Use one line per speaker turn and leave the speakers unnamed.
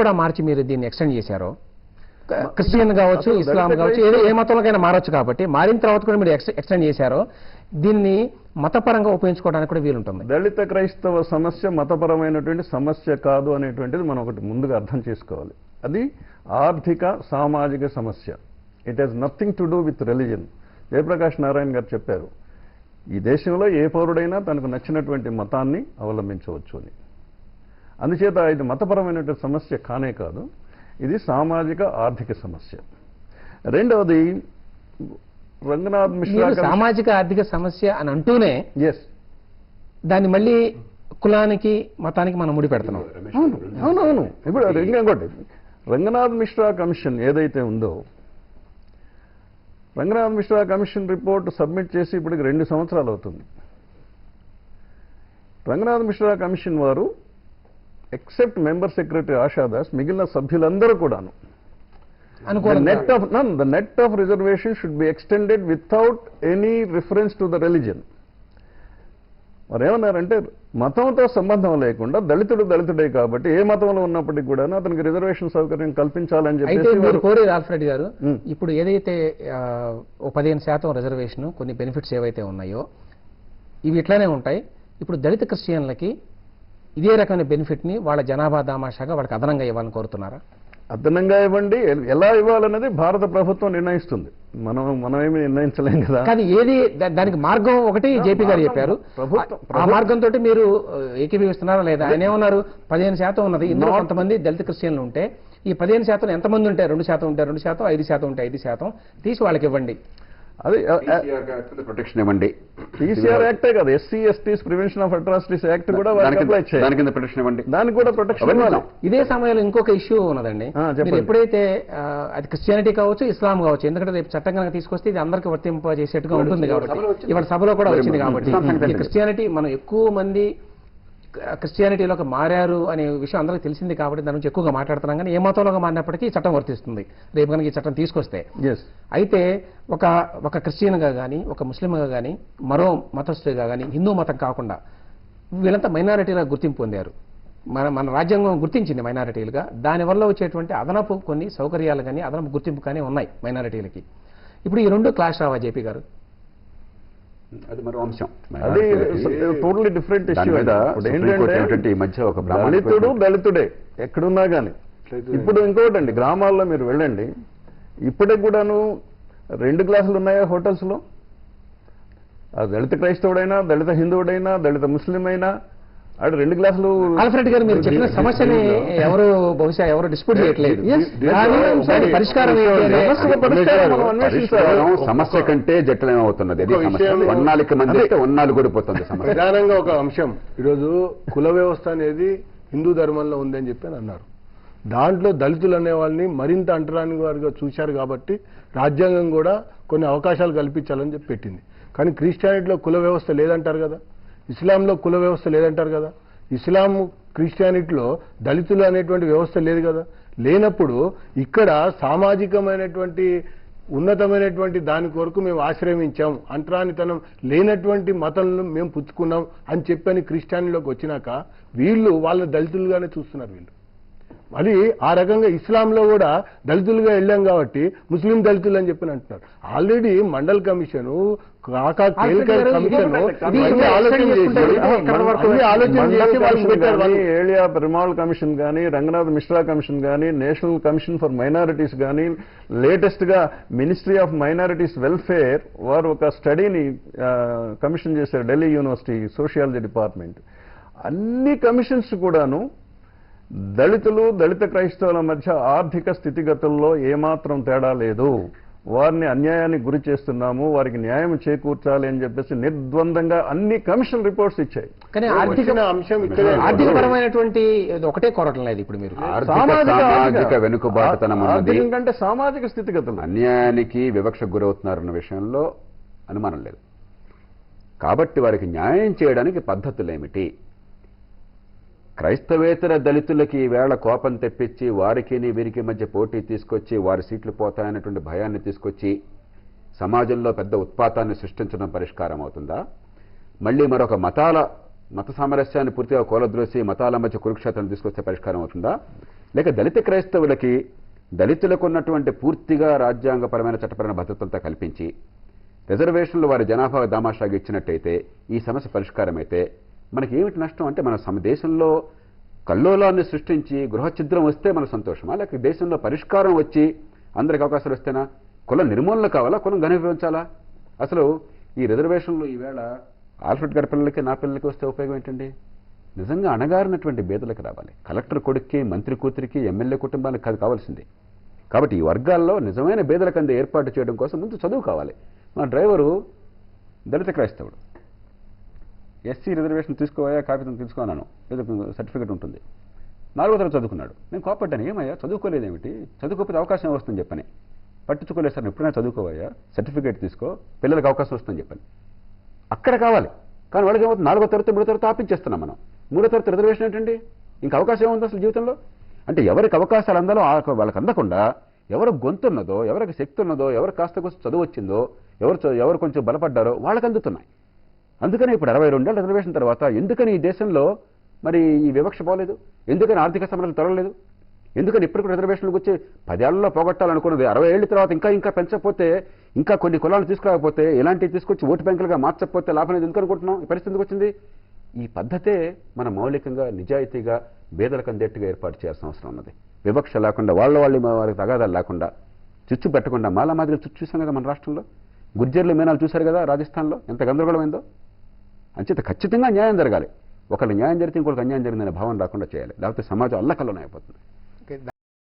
కూడా మార్చి మీరు దీన్ని ఎక్స్టెండ్ చేశారో, క్రిస్టియన్ కావచ్చు, ఇస్లాం కావచ్చు, ఏ మతంలోకైనా మారొచ్చు కాబట్టి మారిన తర్వాత కూడా మీరు ఎక్స్టెండ్ చేశారో దీన్ని మతపరంగా ఉపయోగించుకోవడానికి కూడా వీలుంటుంది.
దళిత క్రైస్తవ సమస్య మతపరమైనటువంటి సమస్య కాదు అనేటువంటిది మనం ఒకటి ముందుగా అర్థం చేసుకోవాలి. అది ఆర్థిక సామాజిక సమస్య. It has nothing to do with religion. Jayaprakash Narayana గారు చెప్పారు, ఈ దేశంలో ఏ పౌరుడైనా తనకు నచ్చినటువంటి మతాన్ని అవలంబించవచ్చు అని. అందుచేత ఇది మతపరమైనటువంటి సమస్య కానే కాదు, ఇది సామాజిక ఆర్థిక సమస్య. రెండవది రంగనాథ్ మిశ్రా
సామాజిక ఆర్థిక సమస్య అని అంటూనే దాన్ని మళ్ళీ కులానికి మతానికి మనం ముడి పెడుతున్నాం.
అవునవును. ఇప్పుడు ఇంకోటి, రంగనాథ్ మిశ్రా కమిషన్ ఏదైతే ఉందో, Ranganath Mishra commission report submit చేసి ఇప్పటికి 2 సంవత్సరాలు అవుతుంది. రంగనాథ్ మిశ్రా కమిషన్ వారు ఎక్సెప్ట్ మెంబర్ సెక్రటరీ ఆశాదాస్ మిగిలిన సభ్యులందరూ కూడాను the net of reservation should be extended without any reference to the religion. మరి ఏమన్నారంటే మతంతో సంబంధం లేకుండా దళితుడే కాబట్టి ఏ మతంలో ఉన్నప్పటికీ కూడా అతనికి రిజర్వేషన్ సౌకర్యం కల్పించాలని చెప్పి
కోరి రాల్ఫ్రెడ్డి గారు. ఇప్పుడు ఏదైతే 15% రిజర్వేషన్, కొన్ని బెనిఫిట్స్ ఏవైతే ఉన్నాయో ఇవి ఇట్లానే ఉంటాయి. ఇప్పుడు దళిత క్రిస్టియన్లకి ఇదే రకమైన బెనిఫిట్ ని వాళ్ళ జనాభా దామాషాగా వాళ్ళకి అదనంగా ఇవ్వాలని కోరుతున్నారా?
అదనంగా ఇవ్వండి, ఎలా ఇవ్వాలన్నది భారత ప్రభుత్వం నిర్ణయిస్తుంది. మనం ఏమి నిర్ణయించలేం కదా.
కానీ ఏది దానికి మార్గం ఒకటి జేపీ గారు చెప్పారు. ఆ మార్గంతో మీరు ఏకీభవిస్తున్నారా లేదా? ఆయన ఏమన్నారు, 15% ఉన్నది, ఇందులో కొంతమంది దళిత క్రిస్టియన్లు ఉంటే ఈ 15% ఎంతమంది ఉంటే 2% ఉంటే 2%, 5% ఉంటే 5% తీసి వాళ్ళకి ఇవ్వండి.
అది
ప్రొటెక్షన్ ఇవ్వండి.
టీసీఆర్ యాక్టే కదా, SC ఎస్టీస్ prevention of atrocities act కూడా
దాని కింద ప్రొటెక్షన్ ఇవ్వండి.
దానికి కూడా ప్రొటెక్షన్ ఇవ్వాలి.
ఇదే సమయంలో ఇంకొక ఇష్యూ ఉన్నదండి. మీరు ఎప్పుడైతే అది క్రిస్టియానిటీ కావచ్చు, ఇస్లాం కావచ్చు, ఎందుకంటే రేపు చట్టం కనుక తీసుకొస్తే ఇది అందరికీ వర్తింపజేసేట్టుగా ఉంటుంది కాబట్టి, ఇవాళ సభలో కూడా వచ్చింది కాబట్టి ఈ క్రిస్టియానిటీ మనం ఎక్కువ మంది క్రిస్టియానిటీలోకి మారారు అనే విషయం అందరికీ తెలిసింది కాబట్టి దాని నుంచి ఎక్కువగా మాట్లాడుతున్నాం. కానీ ఏ మతంలోకి మారినప్పటికీ ఈ చట్టం వర్తిస్తుంది రేపు కనుక ఈ చట్టం తీసుకొస్తే. అయితే ఒక క్రిస్టియన్గా కానీ, ఒక ముస్లింగా కానీ, మరో మతస్థుడిగా కానీ, హిందూ మతం కాకుండా వీళ్ళంతా మైనారిటీలుగా గుర్తింపు పొందారు. మన రాజ్యాంగం గుర్తించింది మైనారిటీలుగా. దానివల్ల వచ్చేటువంటి అదనపు కొన్ని సౌకర్యాలు కానీ, అదనపు గుర్తింపు కానీ ఉన్నాయి మైనారిటీలకి. ఇప్పుడు ఈ 2 క్లాష్ రావా జేపీ గారు?
అది మరో అంశం,
అది టోటలీ డిఫరెంట్ ఇష్యూ.
ఏంటంటే ఈ మధ్య ఒక
దళితుడే ఎక్కడున్నా కానీ. ఇప్పుడు ఇంకోటండి, గ్రామాల్లో మీరు వెళ్ళండి, ఇప్పటికి కూడాను 2 క్లాసులు ఉన్నాయా హోటల్స్ లో? దళిత క్రైస్తవుడైనా, దళిత హిందువుడైనా, దళిత ముస్లిం అయినా అటు 2 క్లాసులు.
ఆల్ఫ్రెడ్ గారు మీరు చెప్పిన సమస్యని బహుశా ఎవరు డిస్ప్యూట్ చేయట్లేదు. పరిష్కారం
సమస్య కంటే జటిలమవుతున్నది. వన్నాలిక మంది వన్నాలు కూడా పోతుంది సమస్య.
ప్రధానంగా ఒక అంశం, ఈరోజు కుల వ్యవస్థ అనేది హిందూ ధర్మంలో ఉందని చెప్పి అన్నారు. దాంట్లో దళితులు అనే వాళ్ళని మరింత అంటరాని వారిగా చూశారు కాబట్టి రాజ్యాంగం కూడా కొన్ని అవకాశాలు కల్పించాలని చెప్పి పెట్టింది. కానీ క్రిస్టియానిటీలో కుల వ్యవస్థ లేదంటారు కదా, ఇస్లాంలో కుల వ్యవస్థ లేదంటారు కదా, ఇస్లాం క్రిస్టియానిటీలో దళితులు అనేటువంటి వ్యవస్థ లేదు కదా. లేనప్పుడు ఇక్కడ సామాజికమైనటువంటి ఉన్నతమైనటువంటి దాని కొరకు మేము ఆశ్రయించాం, అంటరానితనం లేనటువంటి మతంలో మేము పుచ్చుకున్నాం అని చెప్పని క్రిస్టియానిటీలోకి వచ్చినాక వీళ్ళు వాళ్ళ దళితులుగానే చూస్తున్నారు. వీళ్ళు మరి ఆ రకంగా ఇస్లాంలో కూడా దళితులుగా వెళ్ళాం కాబట్టి ముస్లిం దళితులు అని చెప్పి అంటున్నారు. ఆల్రెడీ మండల్ కమిషను,
ఏలియా పెరుమాళ్ కమిషన్ కానీ, రంగనాథ్ మిశ్రా కమిషన్ కానీ, నేషనల్ కమిషన్ ఫర్ మైనారిటీస్ కానీ, లేటెస్ట్ గా మినిస్ట్రీ ఆఫ్ మైనారిటీస్ వెల్ఫేర్ వారు ఒక స్టడీని కమిషన్ చేశారు, ఢిల్లీ యూనివర్సిటీ సోషియాలజీ డిపార్ట్మెంట్. అన్ని కమిషన్స్ కూడాను దళితులు, దళిత క్రైస్తవుల మధ్య ఆర్థిక స్థితిగతుల్లో ఏమాత్రం తేడా లేదు, వారిని అన్యాయానికి గురి చేస్తున్నాము, వారికి న్యాయం చేకూర్చాలి అని చెప్పేసి నిర్ద్వందంగా అన్ని కమిషన్ రిపోర్ట్స్ ఇచ్చాయి.
కానీ ఆర్థికపరమైనటువంటి ఒకటే కోరటం లేదు. ఇప్పుడు మీరు
సామాజిక వెనుకబాటుతనం
కంటే సామాజిక స్థితిగతులు
అన్యాయానికి వివక్షకు గురవుతున్నారన్న విషయంలో అనుమానం లేదు. కాబట్టి వారికి న్యాయం చేయడానికి పద్ధతులు ఏమిటి? క్రైస్తవేతర దళితులకి ఈవేళ కోపం తెప్పించి వారికి వీరికి మధ్య పోటీ తీసుకొచ్చి వారి సీట్లు పోతాయన్నటువంటి భయాన్ని తీసుకొచ్చి సమాజంలో పెద్ద ఉత్పాతాన్ని సృష్టించడం పరిష్కారం అవుతుందా? మళ్ళీ మరొక మత సామరస్యాన్ని పూర్తిగా కూలద్రోసి మతాల మధ్య కురుక్షేత్రం తీసుకొస్తే పరిష్కారం అవుతుందా? లేక దళిత క్రైస్తవులకి దళితులకు ఉన్నటువంటి పూర్తిగా రాజ్యాంగపరమైన చట్టపరమైన భద్రతలతో కల్పించి రిజర్వేషన్లు వారి జనాభా దామాషాగా ఇచ్చినట్టయితే ఈ సమస్య పరిష్కారం అయితే మనకి ఏమిటి నష్టం అంటే మన దేశంలో కల్లోలాన్ని సృష్టించి గృహఛిద్రం వస్తే మన సంతోషమా, లేక దేశంలో పరిష్కారం వచ్చి అందరికి అవకాశాలు వస్తేనా? కుల నిర్మూలన కావాలా, కులం ఘనీభవించాలా? అసలు ఈ రిజర్వేషన్లు ఈవేళ ఆల్ఫ్రెడ్ గారి పిల్లలకి నా పిల్లలకి వస్తే ఉపయోగం ఏంటండి? నిజంగా అణగారినటువంటి పేదలకు రావాలి. కలెక్టర్ కొడుక్కి, మంత్రి కూతురికి, ఎమ్మెల్యే కుటుంబానికి కాదు కావాల్సింది. కాబట్టి ఈ వర్గాల్లో నిజమైన పేదలకు అందే ఏర్పాటు చేయడం కోసం ముందు చదువు కావాలి. మా డ్రైవరు దళిత క్రైస్తవుడు, ఎస్సీ రిజర్వేషన్ తీసుకోవా, కాగితం తీసుకున్నాను, ఏదో సర్టిఫికేట్ ఉంటుంది, 4వ తరగతి చదువుకున్నాడు. నేను కోపడ్డాను, ఏమయ్యా చదువుకోలేదేమిటి, చదువుకోకపోతే అవకాశం వస్తుందని చెప్పని. పట్టించుకోలేదు సార్, ఎప్పుడైనా చదువుకోవయ్యా, సర్టిఫికేట్ తీసుకో, పిల్లలకు అవకాశం వస్తుందని చెప్పని. అక్కడ కావాలి. కానీ వాళ్ళకి ఏమవుతుంది, 4వ తరగతి 3వ తరగతి ఆపించేస్తున్నాం మనం. 3వ తరగతి రిజర్వేషన్ ఏంటండి? ఇంకా అవకాశం ఏముంది అసలు జీవితంలో? అంటే ఎవరికి అవకాశాలు అందాలో వాళ్ళకి అందకుండా, ఎవరికి గొంతున్నదో, ఎవరికి శక్తి ఉన్నదో, ఎవరికి కాస్త కొంచెం చదువు వచ్చిందో, ఎవరు కొంచెం బలపడ్డారో వాళ్ళకి అందుతున్నాయి. అందుకని ఇప్పుడు 62 ఏళ్ళ రిజర్వేషన్ తర్వాత ఎందుకని ఈ దేశంలో మరి ఈ వివక్ష పోలేదు? ఎందుకని ఆర్థిక సమస్యలు తొలగలేదు? ఎందుకని ఇప్పటికి రిజర్వేషన్లకు వచ్చి 10 ఏళ్లలో పోగొట్టాలనుకున్నది 60 ఏళ్ళ తర్వాత ఇంకా పెంచకపోతే, ఇంకా కొన్ని కులాలు తీసుకురాకపోతే, ఇలాంటివి తీసుకొచ్చి ఓటు బ్యాంకులుగా మార్చకపోతే లాభం అనేది ఎందుకు అనుకుంటున్నాం? ఈ పరిస్థితి ఎందుకు వచ్చింది? ఈ పద్ధతే మన మౌలికంగా నిజాయితీగా పేదలకు అందేట్టుగా ఏర్పాటు చేయాల్సిన అవసరం ఉన్నది. వివక్ష లేకుండా, వారికి తగాదాలు లేకుండా, చుచ్చు పెట్టకుండా. మాలా మాదిరి చుచ్చు చూసాం కదా మన రాష్ట్రంలో. గుర్జర్లు మీనాలు చూశారు కదా రాజస్థాన్లో, ఎంత గందరగోళమైందో. అంచేత ఖచ్చితంగా న్యాయం జరగాలి. ఒకళ్ళు న్యాయం జరిగితే ఇంకొకరికి అన్యాయం జరిగిందనే భావన రాకుండా చేయాలి. లేకపోతే సమాజం అల్లకల్లోనే అయిపోతుంది.